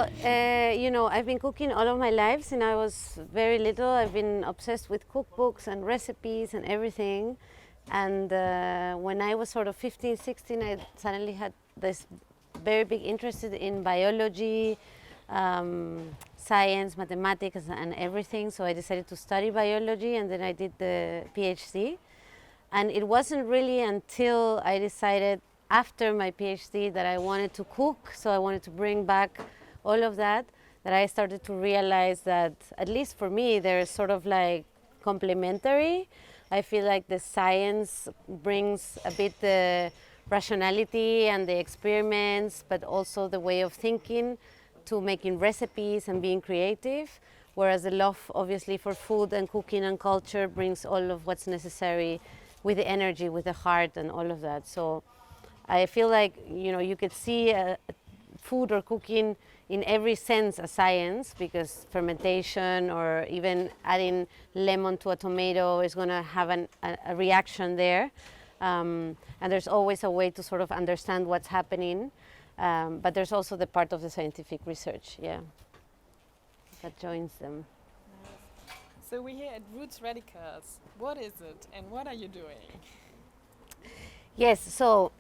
Well, I've been cooking all of my life since I was very little. I've been obsessed with cookbooks and recipes and everything. And when I was sort of 15, 16, I suddenly had this very big interest in biology, science, mathematics, and everything. So I decided to study biology, and then I did the PhD. And it wasn't really until I decided after my PhD that I wanted to cook, so I wanted to bring back all of that I started to realize that, at least for me, they're sort of like complementary. I feel like the science brings a bit the rationality and the experiments, but also the way of thinking to making recipes and being creative, whereas the love, obviously, for food and cooking and culture brings all of what's necessary with the energy, with the heart and all of that. So I feel like, you could see food or cooking in every sense a science, because fermentation or even adding lemon to a tomato is going to have a reaction there. And there's always a way to sort of understand what's happening. But there's also the part of the scientific research, that joins them. So we're here at Roots Radicals. What is it and what are you doing? Yes, so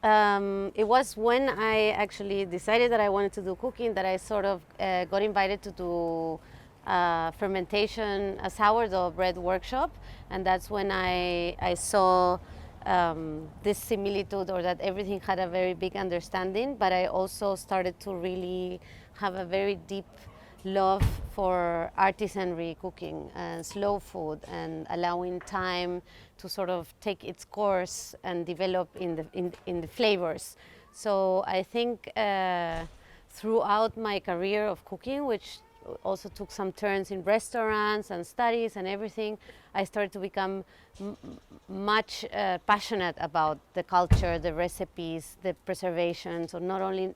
it was when I actually decided that I wanted to do cooking that I sort of got invited to do a sourdough bread workshop, and that's when I saw this similitude, or that everything had a very big understanding, but I also started to really have a very deep love for artisanry cooking and slow food, and allowing time to sort of take its course and develop in the flavors. So I think throughout my career of cooking, which also took some turns in restaurants and studies and everything, I started to become much passionate about the culture, the recipes, the preservation. So not only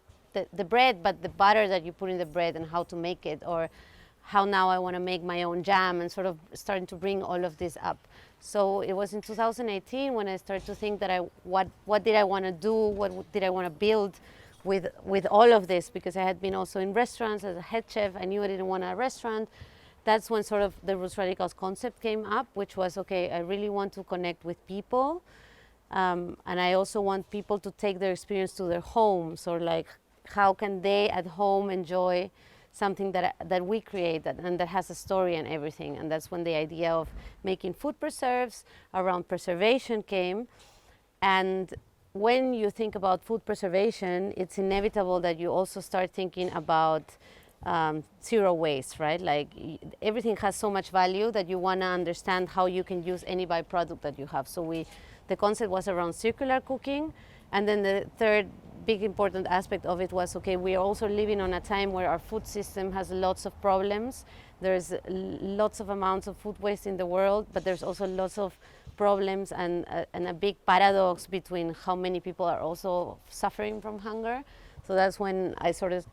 the bread, but the butter that you put in the bread and how to make it, or how now I want to make my own jam, and sort of starting to bring all of this up. So it was in 2018 when I started to think that what did I want to do, what did I want to build with all of this, because I had been also in restaurants as a head chef. I knew I didn't want a restaurant. That's when sort of the Roots Radicals concept came up, which was, okay, I really want to connect with people, and I also want people to take their experience to their homes, or like, how can they at home enjoy something that we create and that has a story and everything. And that's when the idea of making food preserves around preservation came. And when you think about food preservation, it's inevitable that you also start thinking about zero waste, right? Like, everything has so much value that you want to understand how you can use any byproduct that you have. So the concept was around circular cooking. And then the third big important aspect of it was, okay, we are also living on a time where our food system has lots of problems. There's lots of amounts of food waste in the world, but there's also lots of problems and a big paradox between how many people are also suffering from hunger. So that's when I sort of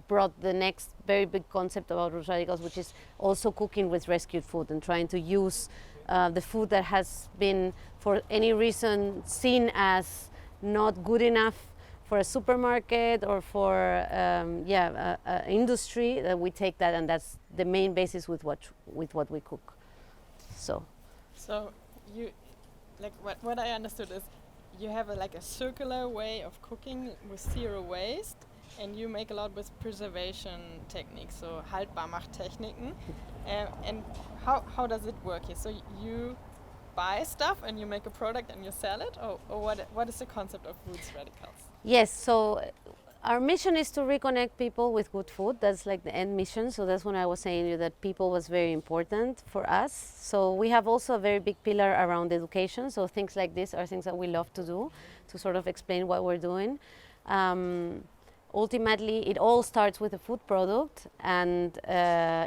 brought the next very big concept about Roots Radicals, which is also cooking with rescued food and trying to use the food that has been, for any reason, seen as not good enough for a supermarket or for industry, that we take that, and that's the main basis with what we cook. So you, like, what I understood is you have a circular way of cooking with zero waste, and you make a lot with preservation techniques, so Haltbarmachtechniken. And how does it work here? So you buy stuff and you make a product and you sell it, or what is the concept of Roots Radicals? Yes, so our mission is to reconnect people with good food. That's like the end mission. So that's when I was saying to you that people was very important for us. So we have also a very big pillar around education. So things like this are things that we love to do, to sort of explain what we're doing. Ultimately, it all starts with a food product, and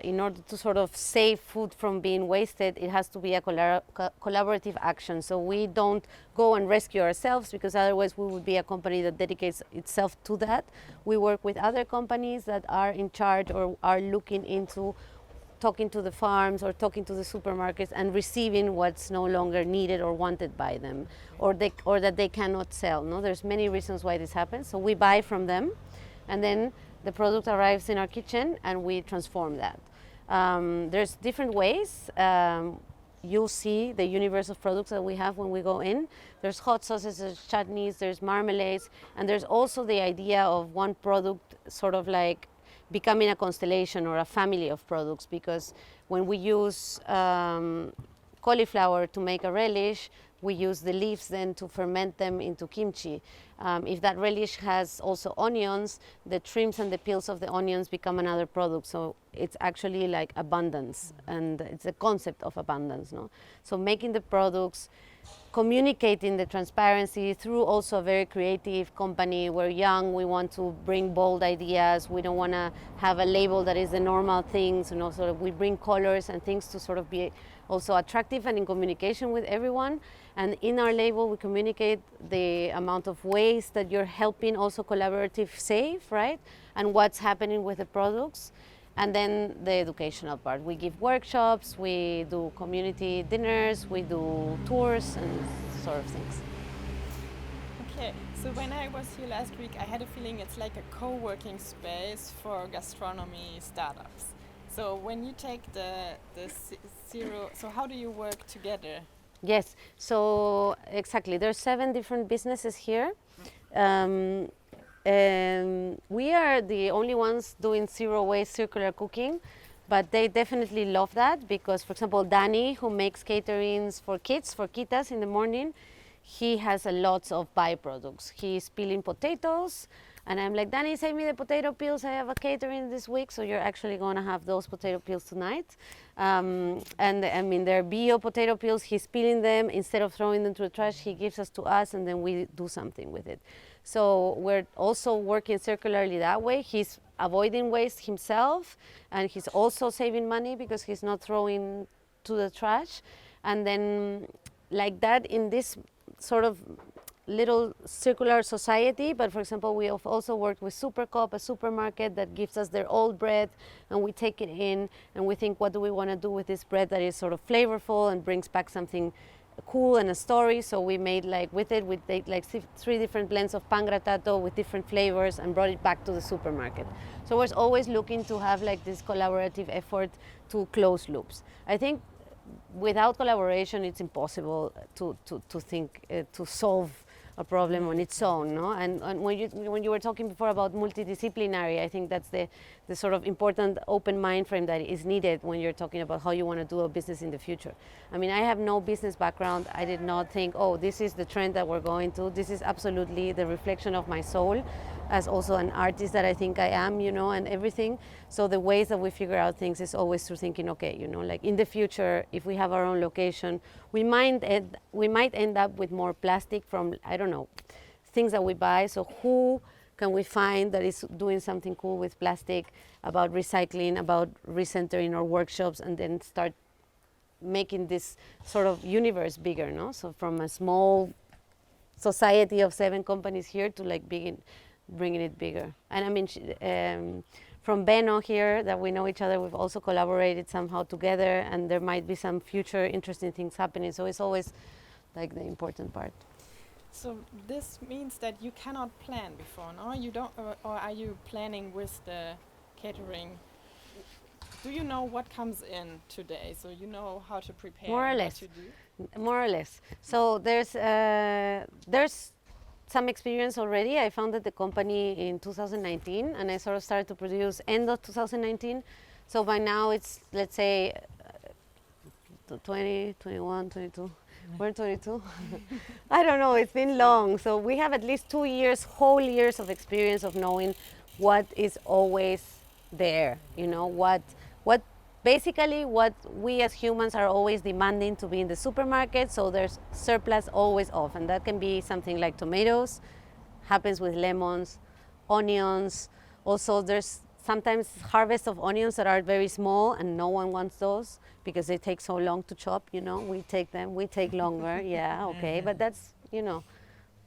in order to sort of save food from being wasted, it has to be a collaborative action. So we don't go and rescue ourselves, because otherwise we would be a company that dedicates itself to that. We work with other companies that are in charge or are looking into talking to the farms or talking to the supermarkets and receiving what's no longer needed or wanted by them, or that they cannot sell. No, there's many reasons why this happens. So we buy from them, and then the product arrives in our kitchen and we transform that. There's different ways. You'll see the universe of products that we have when we go in. There's hot sauces, there's chutneys, there's marmalades, and there's also the idea of one product sort of like becoming a constellation or a family of products, because when we use cauliflower to make a relish, we use the leaves then to ferment them into kimchi. If that relish has also onions, the trims and the peels of the onions become another product. So it's actually like abundance, and it's a concept of abundance, no? So making the products, communicating the transparency through also a very creative company. We're young, we want to bring bold ideas. We don't want to have a label that is the normal things, you know, so we bring colors and things to sort of be also attractive and in communication with everyone. And in our label, we communicate the amount of waste that you're helping also collaborative save, right? And what's happening with the products. And then the educational part. We give workshops, we do community dinners, we do tours and sort of things. Okay, so when I was here last week, I had a feeling it's like a co-working space for gastronomy startups. So when you take the zero, so how do you work together? Yes, so exactly. There's 7 different businesses here. We are the only ones doing zero waste circular cooking, but they definitely love that because, for example, Danny, who makes caterings for kids, for kitas in the morning, he has a lot of byproducts. He's peeling potatoes, and I'm like, Danny, save me the potato peels. I have a catering this week, so you're actually going to have those potato peels tonight. And I mean, they're bio potato peels. He's peeling them. Instead of throwing them to the trash, he gives to us, and then we do something with it. So we're also working circularly that way. He's avoiding waste himself, and he's also saving money because he's not throwing to the trash. And then like that in this sort of little circular society. But for example, we have also worked with Supercup, a supermarket that gives us their old bread, and we take it in and we think, what do we want to do with this bread that is sort of flavorful and brings back something cool and a story. So we made like with it, we take like 3 different blends of pan grattato with different flavors and brought it back to the supermarket. So we're always looking to have like this collaborative effort to close loops. I think without collaboration, it's impossible to think to solve a problem on its own, no? And when you were talking before about multidisciplinary, I think that's the sort of important open mind frame that is needed when you're talking about how you want to do a business in the future. I mean, I have no business background. I did not think, oh, this is the trend that we're going to. This is absolutely the reflection of my soul as also an artist that I think I am, you know, and everything. So the ways that we figure out things is always through thinking, okay, you know, like in the future, if we have our own location, we might end up with more plastic from, I don't know, things that we buy. So who can we find that is doing something cool with plastic, about recycling, about recentering our workshops, and then start making this sort of universe bigger, no? So from a small society of 7 companies here to like bringing it bigger. And I mean, from Beno here, that we know each other, we've also collaborated somehow together, and there might be some future interesting things happening. So it's always like the important part. So this means that you cannot plan before, no? You don't, or are you planning with the catering? Do you know what comes in today? So you know how to prepare. More or less. What to do? More or less. So there's some experience already. I founded the company in 2019, and I sort of started to produce end of 2019. So by now it's, let's say, 20, 21, 22. We're 22. I don't know, it's been long. So we have at least 2 years, whole years of experience of knowing what is always there, you know, what basically what we as humans are always demanding to be in the supermarket. So there's surplus always off, and that can be something like tomatoes, happens with lemons, onions. Also there's sometimes harvest of onions that are very small and no one wants those because they take so long to chop, you know. We take them, we take longer, yeah, okay, but that's, you know,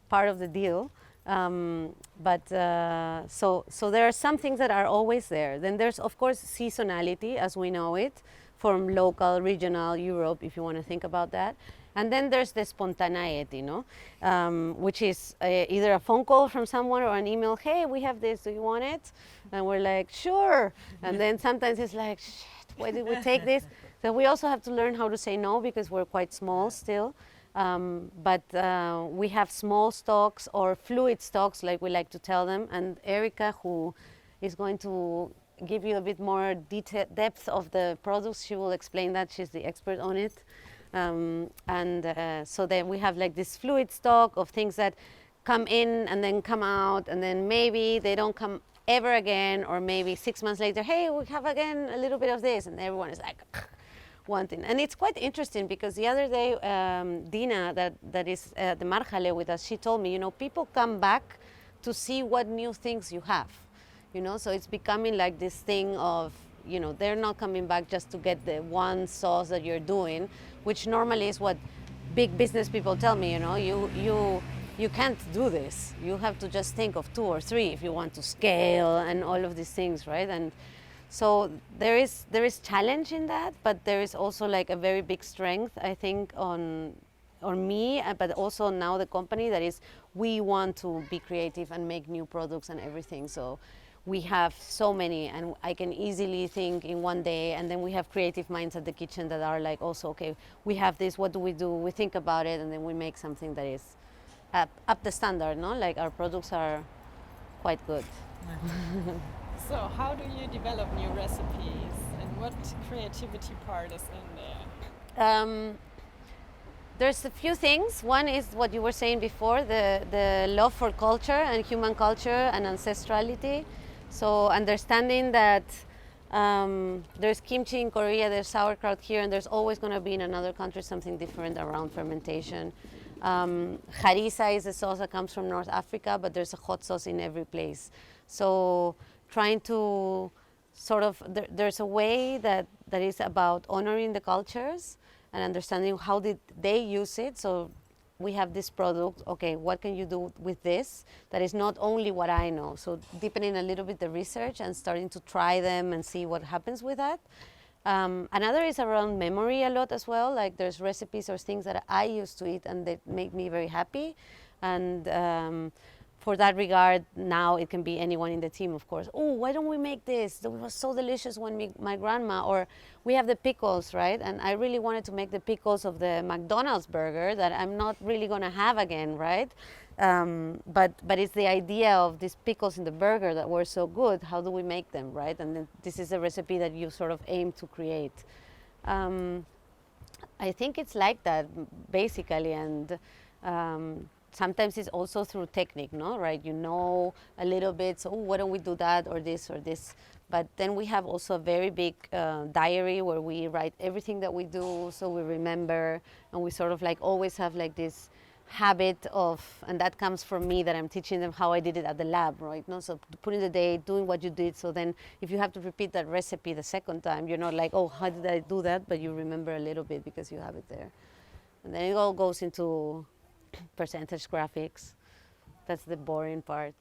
part of the deal. So there are some things that are always there. Then there's, of course, seasonality as we know it, from local, regional, Europe, if you want to think about that. And then there's the spontaneity, which is either a phone call from someone or an email, hey, we have this, do you want it? And we're like, sure. And then sometimes it's like, shit, why did we take this? So we also have to learn how to say no because we're quite small still. But we have small stocks or fluid stocks, like we like to tell them. And Erica, who is going to give you a bit more depth of the products, she will explain that. She's the expert on it. So then we have like this fluid stock of things that come in and then come out, and then maybe they don't come ever again, or maybe 6 months later, hey, we have again a little bit of this, and everyone is like wanting. And it's quite interesting because the other day, Dina, that is the Marjale with us, she told me, people come back to see what new things you have, so it's becoming like this thing of, they're not coming back just to get the one sauce that you're doing, which normally is what big business people tell me, you can't do this. You have to just think of 2 or 3 if you want to scale and all of these things, right? And so there is challenge in that, but there is also like a very big strength, I think, on me, but also now the company, that is, we want to be creative and make new products and everything. So we have so many, and I can easily think in one day, and then we have creative minds at the kitchen that are like also, okay, we have this, what do? We think about it, and then we make something that is up the standard, Like our products are quite good. So how do you develop new recipes, and what creativity part is in there? There's a few things. One is what you were saying before, the love for culture and human culture and ancestrality. So understanding that there's kimchi in Korea, there's sauerkraut here, and there's always going to be in another country something different around fermentation. Harissa is a sauce that comes from North Africa, but there's a hot sauce in every place. So trying to sort of, there's a way that is about honoring the cultures and understanding how did they use it. So we have this product, okay, what can you do with this that is not only what I know? So deepening a little bit the research and starting to try them and see what happens with that. Another is around memory a lot as well. Like there's recipes or things that I used to eat and they make me very happy. And for that regard, now it can be anyone in the team, of course. Oh, why don't we make this? It was so delicious when my grandma, or we have the pickles, right? And I really wanted to make the pickles of the McDonald's burger that I'm not really going to have again, right? But it's the idea of these pickles in the burger that were so good. How do we make them, right? And then this is a recipe that you sort of aim to create. I think it's like that, basically, and sometimes it's also through technique, right? A little bit, so why don't we do that or this or this? But then we have also a very big diary where we write everything that we do, so we remember, and we sort of like always have like this habit of, and that comes from me, that I'm teaching them how I did it at the lab, right? So putting the day, doing what you did, so then if you have to repeat that recipe the second time, you're not like, oh, how did I do that? But you remember a little bit because you have it there. And then it all goes into percentage graphics. That's the boring part.